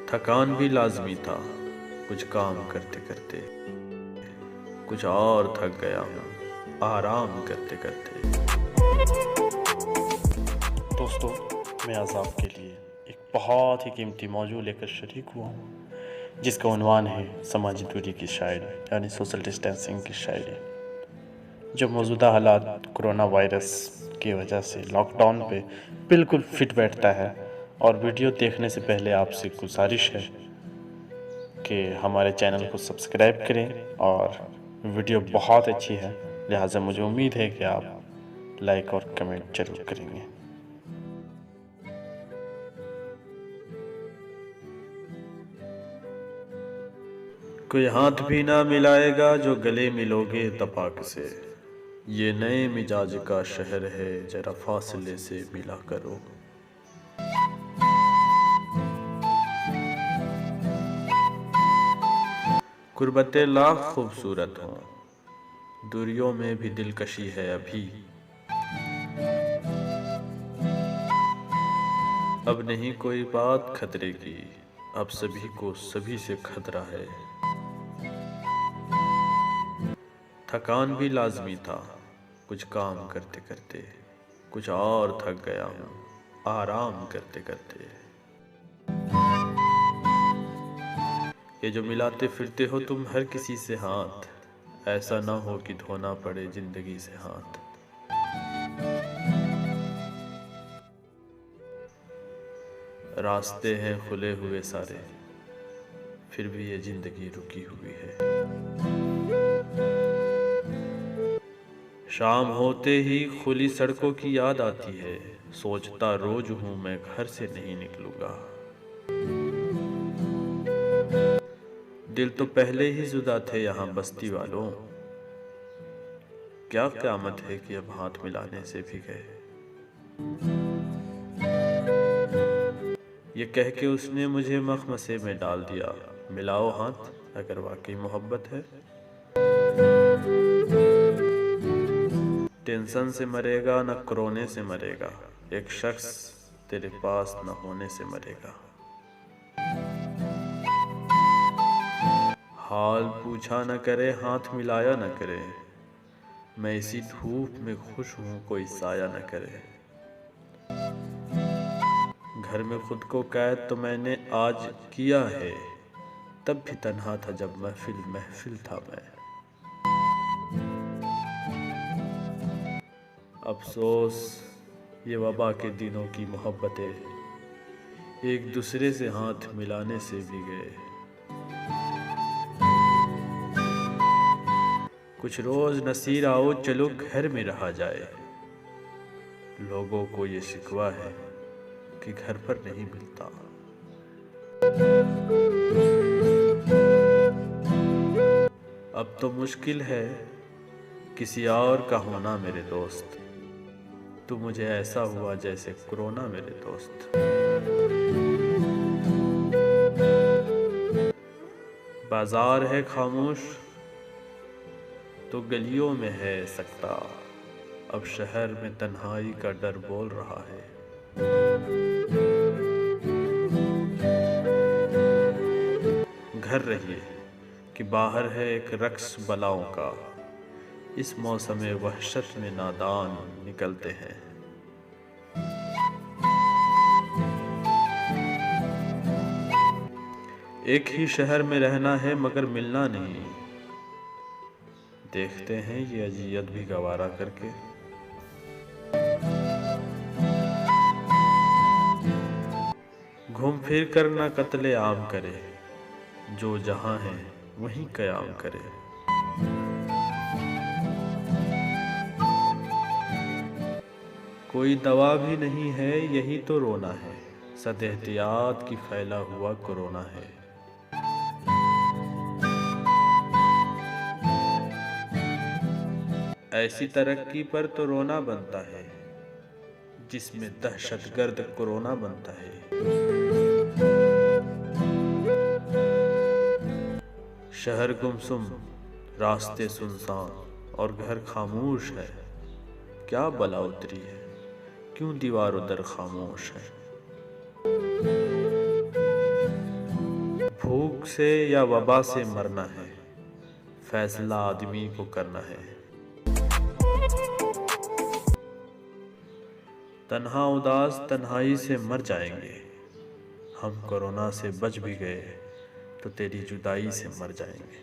थकान भी लाजमी था कुछ काम करते करते, कुछ और थक गया हूँ आराम करते करते। दोस्तों, मैं आज आपके लिए एक बहुत ही कीमती मौजू लेकर शरीक हुआ हूँ, जिसका उन्वान है समाजी दूरी की शायरी, यानी सोशल डिस्टेंसिंग की शायरी, जो मौजूदा हालात कोरोना वायरस की वजह से लॉकडाउन पे बिल्कुल फिट बैठता है। और वीडियो देखने से पहले आपसे गुजारिश है कि हमारे चैनल को सब्सक्राइब करें, और वीडियो बहुत अच्छी है, लिहाजा मुझे उम्मीद है कि आप लाइक और कमेंट ज़रूर करेंगे। कोई हाथ भी ना मिलाएगा जो गले मिलोगे तपाक से। ये नए मिजाज का शहर है, जरा फासले से मिला करो। गुर्बतें लाख खूबसूरत हों, दूरियों में भी दिलकशी है अभी। अब नहीं कोई बात खतरे की, अब सभी को सभी से खतरा है। थकान भी लाजमी था कुछ काम करते करते, कुछ और थक गया हूँ आराम करते करते। ये जो मिलाते फिरते हो तुम हर किसी से हाथ, ऐसा ना हो कि धोना पड़े जिंदगी से हाथ। रास्ते हैं खुले हुए सारे, फिर भी ये जिंदगी रुकी हुई है। शाम होते ही खुली सड़कों की याद आती है, सोचता रोज हूँ मैं घर से नहीं निकलूंगा। दिल तो पहले ही जुदा थे यहाँ बस्ती वालों, क्या क़यामत है कि अब हाथ मिलाने से भी गए। ये कह के उसने मुझे मखमसे में डाल दिया, मिलाओ हाथ अगर वाकई मोहब्बत है। टेंशन से मरेगा न कोरोने से मरेगा, एक शख्स तेरे पास न होने से मरेगा। हाल पूछा न करे हाथ मिलाया न करे, मैं इसी धूप में खुश हूँ कोई साया न करे। घर में खुद को कैद तो मैंने आज किया है, तब भी तन्हा था जब महफिल महफिल था मैं। अफसोस ये वबा के दिनों की मोहब्बतें, एक दूसरे से हाथ मिलाने से भी गए। कुछ रोज नसीर आओ चलो घर में रहा जाए, लोगों को ये शिकवा है कि घर पर नहीं मिलता। अब तो मुश्किल है किसी और का होना मेरे दोस्त, तू मुझे ऐसा हुआ जैसे कोरोना मेरे दोस्त। बाजार है खामोश तो गलियों में है सकता, अब शहर में तन्हाई का डर बोल रहा है। घर रहिए कि बाहर है एक रक्स बलाओं का, इस मौसम वहशत में नादान निकलते हैं। एक ही शहर में रहना है मगर मिलना नहीं, देखते हैं ये अजियत भी गवारा करके। घूम फिर कर ना कत्ले आम करे, जो जहां है वहीं कयाम करे। कोई दवा भी नहीं है यही तो रोना है, सद एहतियात की फैला हुआ कोरोना है। ऐसी तरक्की पर तो रोना बनता है, जिसमें दहशतगर्द कोरोना बनता है। शहर गुमसुम, रास्ते सुनसान और घर खामोश है, क्या बला उतरी है, क्यों दीवार उधर खामोश है। भूख से या वबा से मरना है, फैसला आदमी को करना है। तन्हा उदास तन्हाई से मर जाएंगे, हम कोरोना से बच भी गए तो तेरी जुदाई से मर जाएंगे।